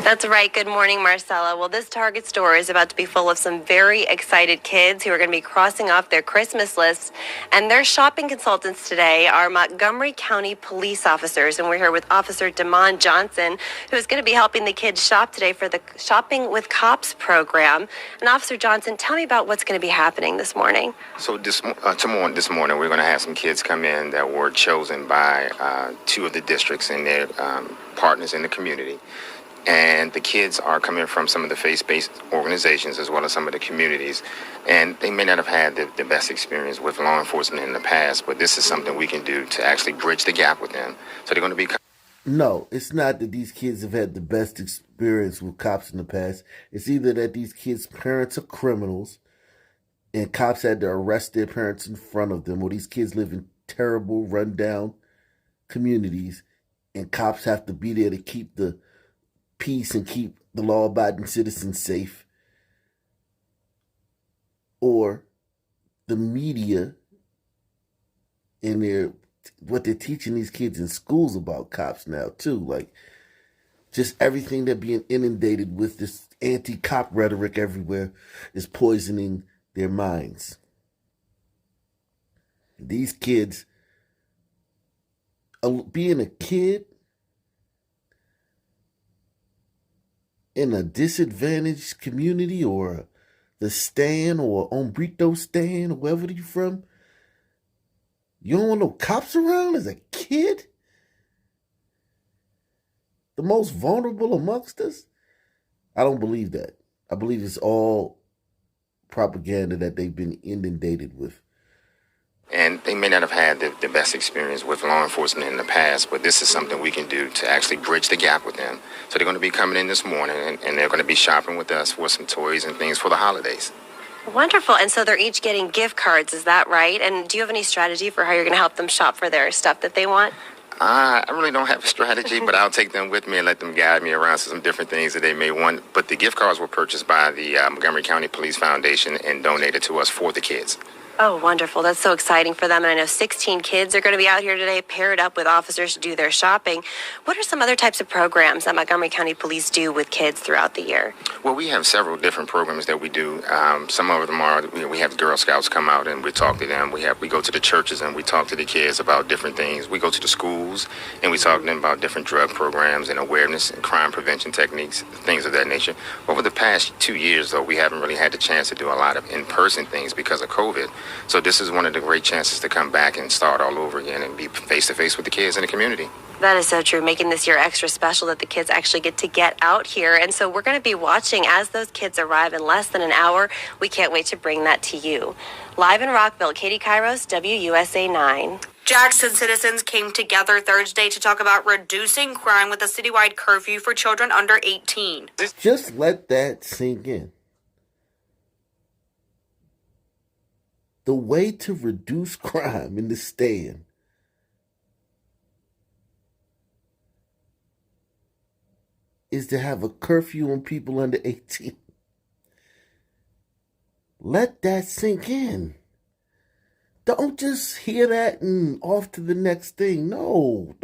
That's right. Good morning, Marcella. Well, this Target store is about to be full of some very excited kids who are going to be crossing off their Christmas lists. And their shopping consultants today are Montgomery County police officers. And we're here with Officer Damon Johnson, who is going to be helping the kids shop today for the Shopping with Cops program. And Officer Johnson, tell me about what's going to be happening this morning. So this morning, we're going to have some kids come in that were chosen by two of the districts and their partners in the community. And the kids are coming from some of the faith-based organizations as well as some of the communities. And they may not have had the best experience with law enforcement in the past, but this is something we can do to actually bridge the gap with them. So they're going to be... No, it's not that these kids have had the best experience with cops in the past. It's either that these kids' parents are criminals and cops had to arrest their parents in front of them, or these kids live in terrible, rundown communities and cops have to be there to keep the peace and keep the law-abiding citizens safe, or the media and what they're teaching these kids in schools about cops now too, like just everything they're being inundated with, this anti-cop rhetoric everywhere is poisoning their minds. These kids, being a kid in a disadvantaged community, or the Stand or Ombrito Stand, or wherever you're from, you don't want no cops around as a kid? The most vulnerable amongst us? I don't believe that. I believe it's all propaganda that they've been inundated with. And they may not have had the best experience with law enforcement in the past, but this is something we can do to actually bridge the gap with them. So they're going to be coming in this morning, and they're going to be shopping with us for some toys and things for the holidays. Wonderful. And so they're each getting gift cards, is that right? And do you have any strategy for how you're going to help them shop for their stuff that they want? I really don't have a strategy, but I'll take them with me and let them guide me around to some different things that they may want. But the gift cards were purchased by the Montgomery County Police Foundation and donated to us for the kids. Oh, wonderful. That's so exciting for them. And I know 16 kids are going to be out here today paired up with officers to do their shopping. What are some other types of programs that Montgomery County Police do with kids throughout the year? Well, we have several different programs that we do. Some of them are, we have Girl Scouts come out and we talk to them. We go to the churches and we talk to the kids about different things. We go to the schools and we talk to them about different drug programs and awareness and crime prevention techniques, things of that nature. Over the past 2 years, though, we haven't really had the chance to do a lot of in-person things because of COVID. So this is one of the great chances to come back and start all over again and be face-to-face with the kids in the community. That is so true, making this year extra special that the kids actually get out here. And so we're going to be watching as those kids arrive in less than an hour. We can't wait to bring that to you. Live in Rockville, Katie Kairos, WUSA 9. Jackson citizens came together Thursday to talk about reducing crime with a citywide curfew for children under 18. Just let that sink in. The way to reduce crime in the Stand is to have a curfew on people under 18. Let that sink in. Don't just hear that and off to the next thing. No.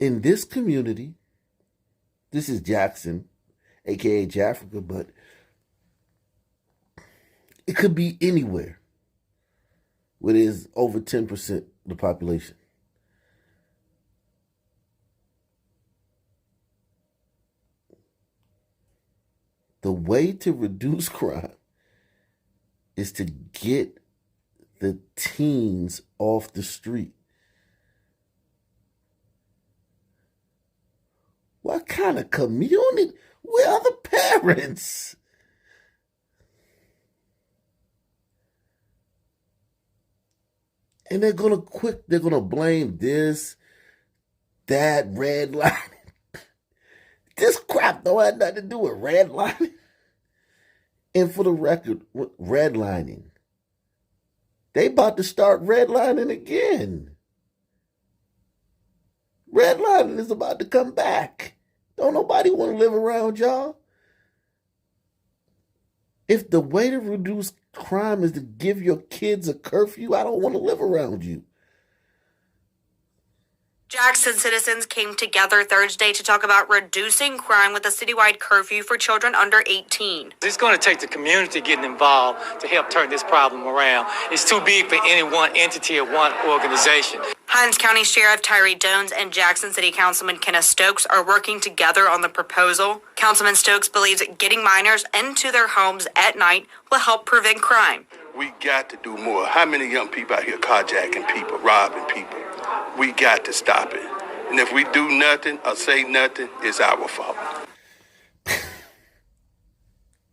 In this community, this is Jackson, aka Jafrica, but it could be anywhere where there's over 10% of the population. The way to reduce crime is to get the teens off the street. What kind of community? Where are the parents? And they're gonna blame this, that, redlining. This crap don't have nothing to do with redlining. And for the record, redlining, they about to start redlining again. Redlining is about to come back. Don't nobody want to live around y'all. If the way to reduce crime is to give your kids a curfew, I don't want to live around you. Jackson citizens came together Thursday to talk about reducing crime with a citywide curfew for children under 18. It's going to take the community getting involved to help turn this problem around. It's too big for any one entity or one organization. Hinds County Sheriff Tyree Jones and Jackson City Councilman Kenneth Stokes are working together on the proposal. Councilman Stokes believes getting minors into their homes at night will help prevent crime. We got to do more. How many young people out here carjacking people, robbing people? We got to stop it. And if we do nothing or say nothing, it's our fault.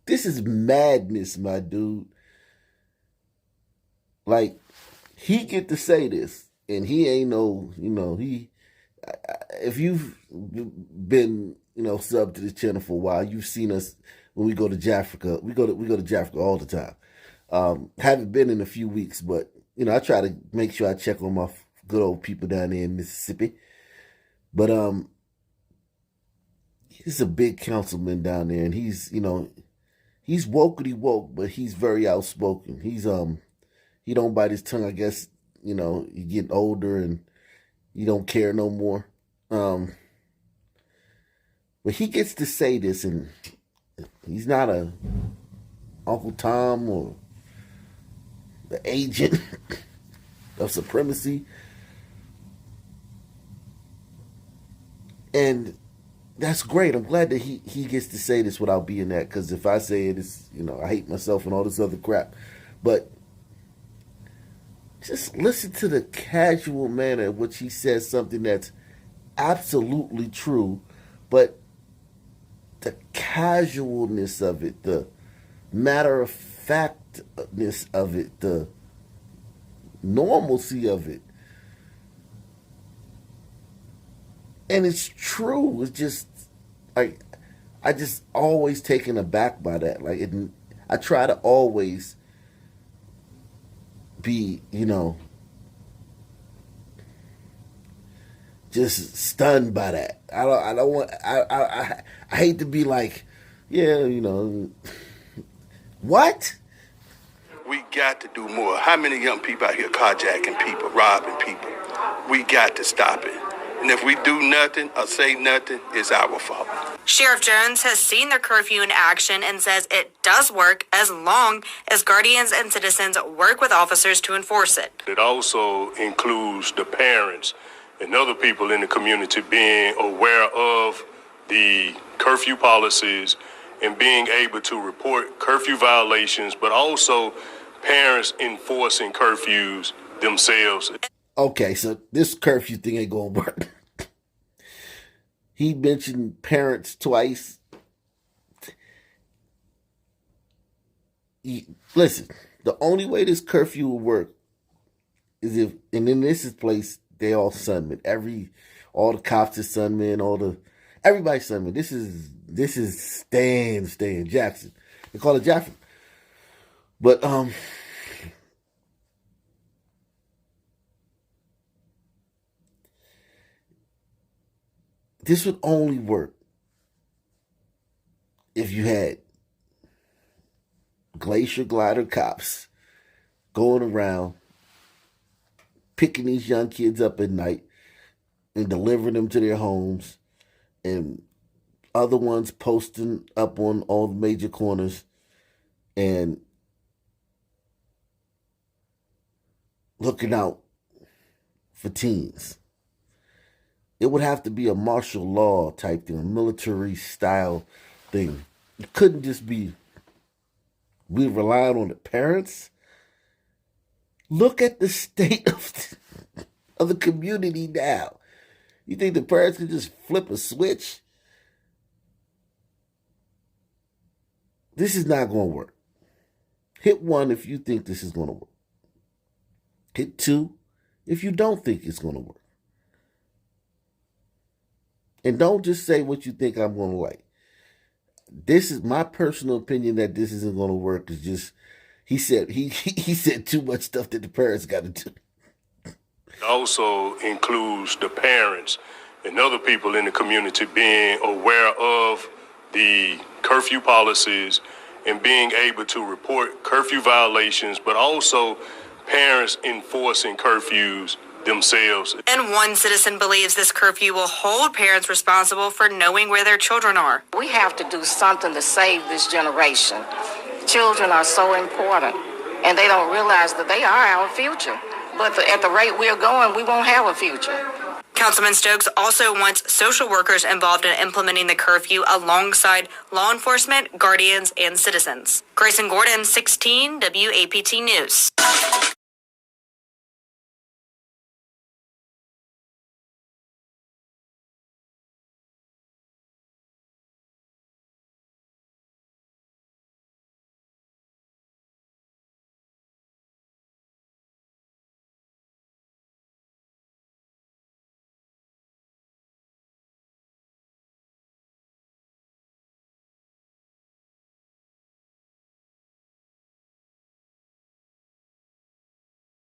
This is madness, my dude. Like, he get to say this, and he ain't no, if you've been, sub to this channel for a while, you've seen us when we go to Jafrica. We go to Jafrica all the time. Haven't been in a few weeks, but, I try to make sure I check on my good old people down there in Mississippi. But he's a big councilman down there, and he's wokety woke, but he's very outspoken. He don't bite his tongue, I guess, you getting older and you don't care no more. But he gets to say this, and he's not a Uncle Tom or the agent of supremacy. And that's great. I'm glad that he gets to say this without being that, because if I say it, it's, I hate myself and all this other crap. But just listen to the casual manner in which he says something that's absolutely true, but the casualness of it, the matter-of-factness of it, the normalcy of it. And it's true. It's just, like, I just always taken aback by that. Like, I try to always be, just stunned by that. I hate to be like, yeah, what? We got to do more. How many young people out here carjacking people, robbing people? We got to stop it. And if we do nothing or say nothing, it's our fault. Sheriff Jones has seen the curfew in action and says it does work as long as guardians and citizens work with officers to enforce it. It also includes the parents and other people in the community being aware of the curfew policies and being able to report curfew violations, but also parents enforcing curfews themselves. Okay, so this curfew thing ain't gonna work. He mentioned parents twice. Listen, the only way this curfew will work is if, and in this place, they all sunmen. All the cops are sunmen. Everybody's sunmen. This is Stan Jackson. They call it Jackson. But this would only work if you had glacier glider cops going around picking these young kids up at night and delivering them to their homes, and other ones posting up on all the major corners and looking out for teens. It would have to be a martial law type thing, a military style thing. It couldn't just be we relying on the parents. Look at the state of the community now. You think the parents can just flip a switch? This is not going to work. Hit 1 if you think this is going to work. Hit 2 if you don't think it's going to work. And don't just say what you think I'm going to like. This is my personal opinion that this isn't going to work. It's just, he said too much stuff that the parents got to do. It also includes the parents and other people in the community being aware of the curfew policies and being able to report curfew violations, but also parents enforcing curfews themselves. And one citizen believes this curfew will hold parents responsible for knowing where their children are. We have to do something to save this generation. Children are so important, and they don't realize that they are our future. But at the rate we're going, we won't have a future. Councilman Stokes also wants social workers involved in implementing the curfew alongside law enforcement, guardians, and citizens. Grayson Gordon, 16 WAPT News.